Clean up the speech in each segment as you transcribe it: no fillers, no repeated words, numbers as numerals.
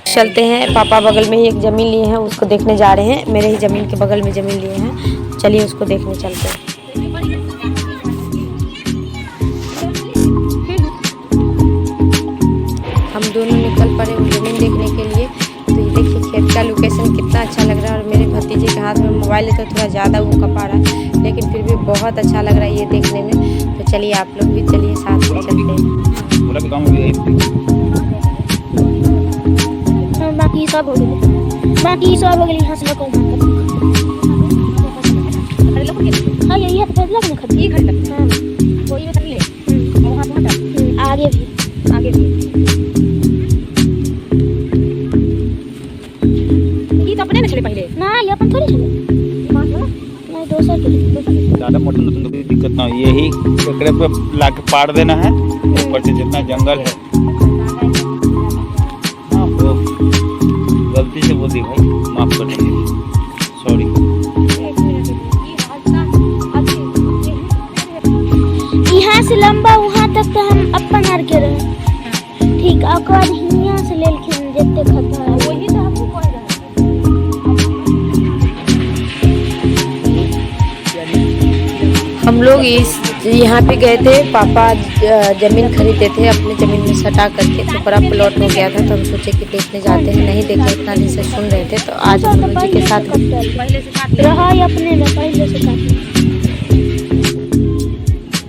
चलते हैं। पापा बगल में ही एक ज़मीन लिए हैं, उसको देखने जा रहे हैं। मेरे ही ज़मीन के बगल में ज़मीन लिए हैं, चलिए उसको देखने चलते हैं। हम दोनों निकल पड़े उस ज़मीन देखने के लिए। तो ये देखिए खेत का लोकेशन कितना अच्छा लग रहा है, और मेरे भतीजे के हाथ में मोबाइल है तो थोड़ा ज़्यादा वो कपा रहा है, लेकिन फिर भी बहुत अच्छा लग रहा है ये देखने में। तो चलिए आप लोग भी चलिए साथ में चलते हैं। बाकी सब हो गए यहाँ से हाँ यही है तो लग खत ये खट हां कोई कर ले वहां वहां आगे भी ये तो अपने न चले पहले ना ये अपन थोड़ी चले नहीं दोसर के ज्यादा मोटा न तो दिक्कत ना यही एकरे पे लाके पाड़ देना है ऊपर से जितना जंगल है। हां वो गलती से बोल दी भाई, माफ कर दीजिए, सॉरी। यहाँ से लंबा वहाँ तक तो हम अपन आर के रहे ठीक अकर हियां से लेलखिन जते खतरा वही तो हमको कोई रहा। हम लोग इस यहाँ पे गए थे, पापा ज़मीन खरीदे थे, अपने ज़मीन में सटा करके तो बड़ा प्लॉट हो गया था, तो हम सोचे कि देखने जाते हैं। नहीं देखे, इतना दिन से सुन रहे थे, तो आज हम लोग जी के साथ पहले से काट रहा है अपने में पहले से काट।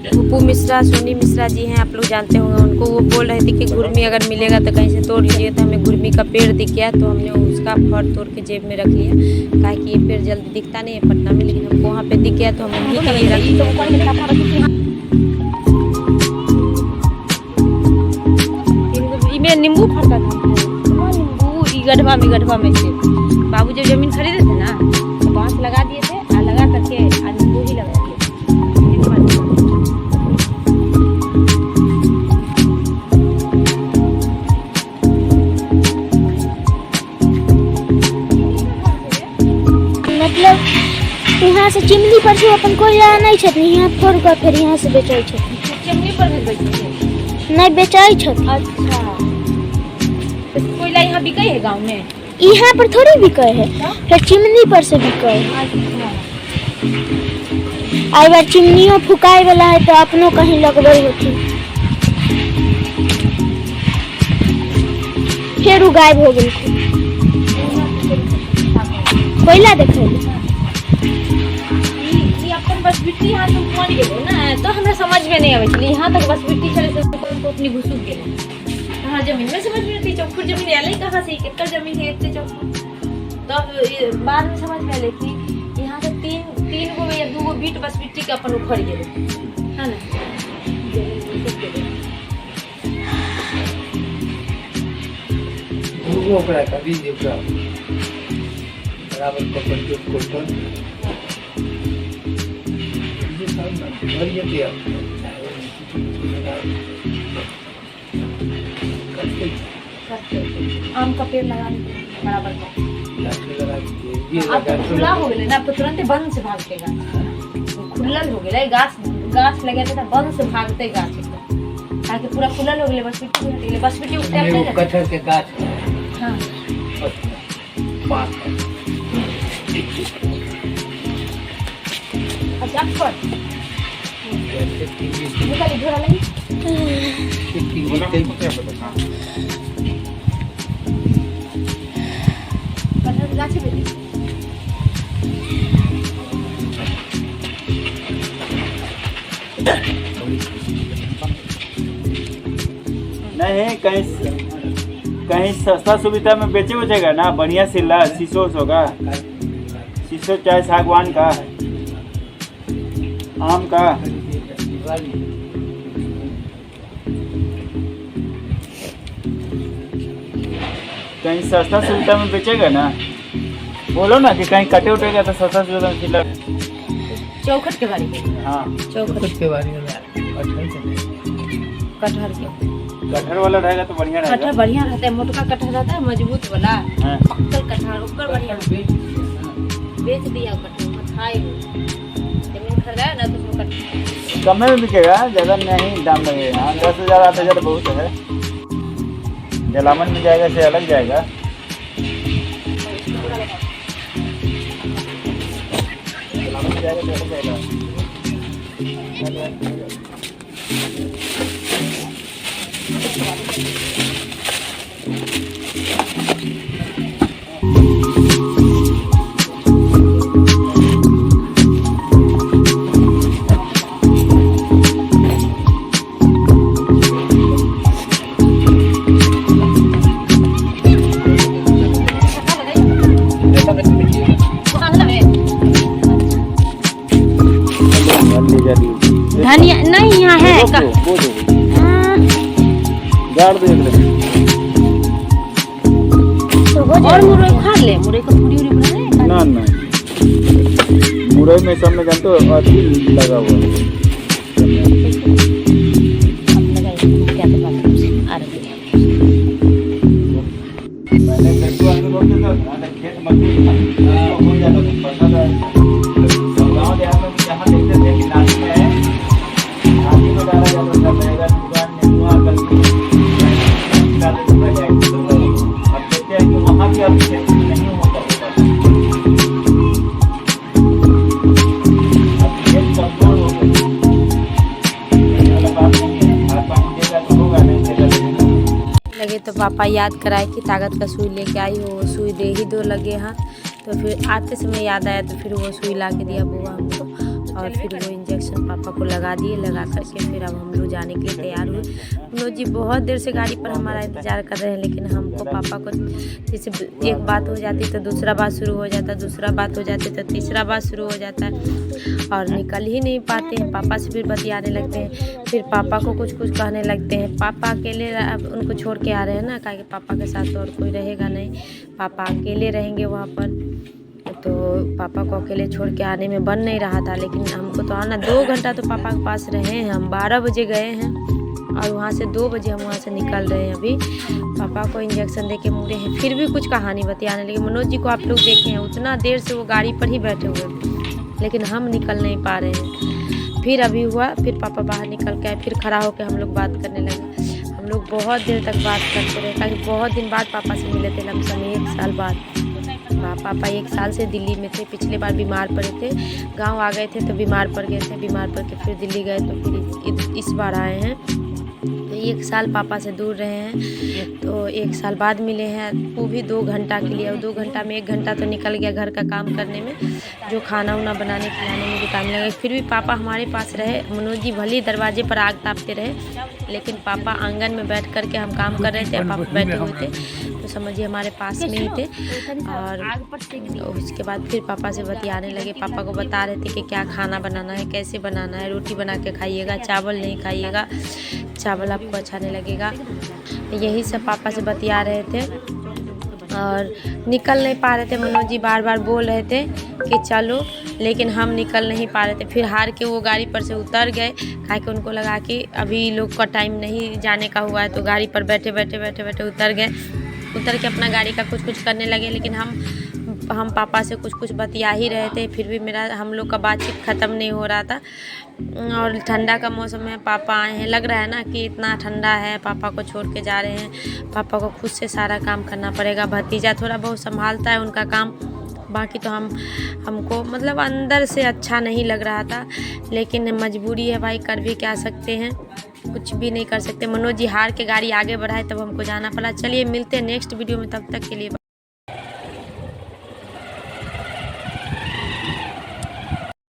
पप्पू मिश्रा, सोनी मिश्रा जी हैं, आप लोग जानते होंगे उनको। वो बोल रहे थे कि घुर्मी अगर मिलेगा तो कहीं से तोड़ लीजिए, तो हमें घुर्मी का पेड़ दिख गया, तो हमने उसका फल तोड़ के जेब में रख लिया। कहा कि ये पेड़ जल्दी दिखता नहीं है पटना में, लेकिन हमको वहाँ पे दिख गया तो हम वहीं के लिए रख लिया। नींबू फटता था, नींबू गढ़वा में से बाबू जब जमीन खरीदे थे ना तो बांस लगा दिए थे, और लगा करके नींबू ही लगा दिए। मतलब यहाँ से चिमनी पर से अपन कोई यहाँ नहीं छत यहाँ फोड़ कर फिर यहाँ से बेचाई छत चिमनी पर भी बेचते नहीं बेचाई छत। अच्छा, कोयला यहाँ बिका है गांव में? यहाँ पर थोड़ी बिका है, फिर चिमनी पर से बिका है। आई बार चिमनियों फुकाए वाला है तो अपनों कहीं लगवाई होती, फिर वो गायब हो गई कोयला देखे बस बिट्टी यहाँ तुम पहुँच गए ना, तो हमरा समझ में नहीं आवे चली यहाँ तक बस बिट्टी चले से तो अपनी घुसुक गए। हाँ जमीन में समझ में नहीं, चौखुर जमीन आले कहाँ से कितना जमीन है इतने चौखुर। तब बाद में समझ में आले कि यहाँ से तीन गो या दो गो बीट बस बिट्टी के अपन उखड़ गए है ना। वो ओकरा कभी जेकरा बराबर पकड़ के कोटन ये सब ना भर ये आम का पेड़ लगा बराबर का ये खुला हो गया ना, तुरंत बंद से भागते गाछ खुलल हो गया गाछ लगे थे बंद से भागते गाछ ताकि पूरा खुलल हो गया। बस मिट्टी हटेले बस मिट्टी उतार के कटहल के गाछ। हां पास अच्छा पर निकाली झोला लगी कटहल गाछ पे नहीं कहीं सस्ता सुविधा में बेचे बचेगा ना, बढ़िया सिल्ला शीशो होगा, शीशो चाहे सागवान का, आम का। कहीं सस्ता सुविधा में बेचेगा ना, बोलो ना कि कहीं कटे उठेगा तो सस्ता सुविधा में सिल्ला। चौखट के बारी में। हाँ चौखट के बारे में कटहल के कटहल वाला रहेगा तो बढ़िया रहेगा। कटहल बढ़िया रहता है, मोटका कटहल रहता है मजबूत वाला। हाँ। पक्कल कटहल ऊपर बढ़िया बेच दिया कटहल खाए जमीन खरीदा है ना तो कटहल कम में बिकेगा, ज्यादा नहीं दाम लगेगा। 10,000 8,000 बहुत है। जलावन में जाएगा से अलग जाएगा। जलावन में जाएगा से अलग जाएगा। धनिया नहीं यहाँ है का? गाड़ दे तो हो और जाए। मुरई खा ले, मुरई का पूरी उरी बना ले। ना ना मुरई में सब में जानते हो अथी लगा हुआ है। मैंने कद्दू आलू रोक दिया था ना, खेत मजदूर था, हो जाता था, पता था। गाँव देहात में जहाँ देखते थे कि नाली में है, नाली में डाला जाता था, बैगन, दुकान, नेनुआ, कद्दू, डाले तो बह जाएगी। अब देखते हैं कि वहाँ भी अब खेती नहीं होता होगा। अब खेत कमजोर हो गए। वाला बात नहीं है, खाद पानी देगा तो होगा, नहीं देगा तो नहीं। लगे तो पापा याद कराए कि ताकत का सुई लेके आई हो, वो सुई दे ही दो लगे हाँ। तो फिर आते समय याद आया तो फिर वो सुई ला के दिया बुआ हमको, और फिर वो इंजेक्शन पापा को लगा दिए। लगा करके फिर अब हम लोग जाने के लिए तैयार हुए। हम लोग जी बहुत देर से गाड़ी पर हमारा इंतज़ार कर रहे हैं, लेकिन हमको पापा को जैसे एक बात हो जाती तो दूसरा बात शुरू हो जाता, दूसरा बात हो जाती तो तीसरा बात शुरू हो जाता है, और निकल ही नहीं पाते हैं। पापा से फिर बतियाने लगते हैं, फिर पापा को कुछ कुछ कहने लगते हैं। पापा अकेले अब उनको छोड़ के आ रहे हैं ना, कहा कि पापा के साथ और कोई रहेगा नहीं, पापा अकेले रहेंगे वहाँ पर। तो पापा को अकेले छोड़ के आने में बन नहीं रहा था, लेकिन हमको तो आना 2 घंटा तो पापा के पास रहे हैं। हम 12 बजे गए हैं और वहाँ से 2 बजे हम वहाँ से निकल रहे हैं। अभी पापा को इंजेक्शन दे के मुड़े हैं, फिर भी कुछ कहानी बतियाने लगे। मनोज जी को आप लोग देखे हैं, उतना देर से वो गाड़ी पर ही बैठे हुए, लेकिन हम निकल नहीं पा रहे हैं। फिर अभी हुआ, फिर पापा बाहर निकल के आए, फिर खड़ा होकर हम लोग बात करने लगे। हम लोग बहुत देर तक बात करते रहे, ताकि बहुत दिन बाद पापा से मिले थे, लमसम 1 साल बाद। पापा 1 साल से दिल्ली में थे, पिछले बार बीमार पड़े थे, गांव आ गए थे तो बीमार पड़ गए थे, बीमार पड़ के फिर दिल्ली गए तो फिर इस बार आए हैं। तो 1 साल पापा से दूर रहे हैं, तो 1 साल बाद मिले हैं, वो भी 2 घंटा के लिए। और 2 घंटा में 1 घंटा तो निकल गया घर का काम करने में, जो खाना उना बनाने खिलाने में भी टाइम लगा। फिर भी पापा हमारे पास रहे। मनोज जी भले दरवाजे पर आग तापते रहे, लेकिन पापा आंगन में बैठ कर के हम काम कर रहे थे, पापा बैठे हुए थे, तो समझिए हमारे पास में ही थे। और उसके बाद फिर पापा से बतियाने लगे, पापा को बता रहे थे कि क्या खाना बनाना है, कैसे बनाना है, रोटी बना के खाइएगा, चावल नहीं खाइएगा, चावल आपको अच्छा नहीं लगेगा। यही सब पापा से बतिया रहे थे और निकल नहीं पा रहे थे। मनोज जी बार बार बोल रहे थे कि चलो, लेकिन हम निकल नहीं पा रहे थे। फिर हार के वो गाड़ी पर से उतर गए, कहा कि उनको लगा कि अभी लोग का टाइम नहीं जाने का हुआ है, तो गाड़ी पर बैठे बैठे उतर गए। उतर के अपना गाड़ी का कुछ करने लगे, लेकिन हम पापा से कुछ बतिया ही रहे थे। फिर भी हम लोग का बातचीत ख़त्म नहीं हो रहा था। और ठंडा का मौसम है, पापा आए हैं, लग रहा है ना कि इतना ठंडा है, पापा को छोड़ के जा रहे हैं, पापा को खुद से सारा काम करना पड़ेगा। भतीजा थोड़ा बहुत संभालता है उनका काम, बाकी तो हमको मतलब अंदर से अच्छा नहीं लग रहा था, लेकिन मजबूरी है भाई, कर भी क्या सकते हैं, कुछ भी नहीं कर सकते। मनोज जी हार के गाड़ी आगे बढ़ाए, तब हमको जाना पड़ा। चलिए मिलते हैं नेक्स्ट वीडियो में, तब तक के लिए बाय।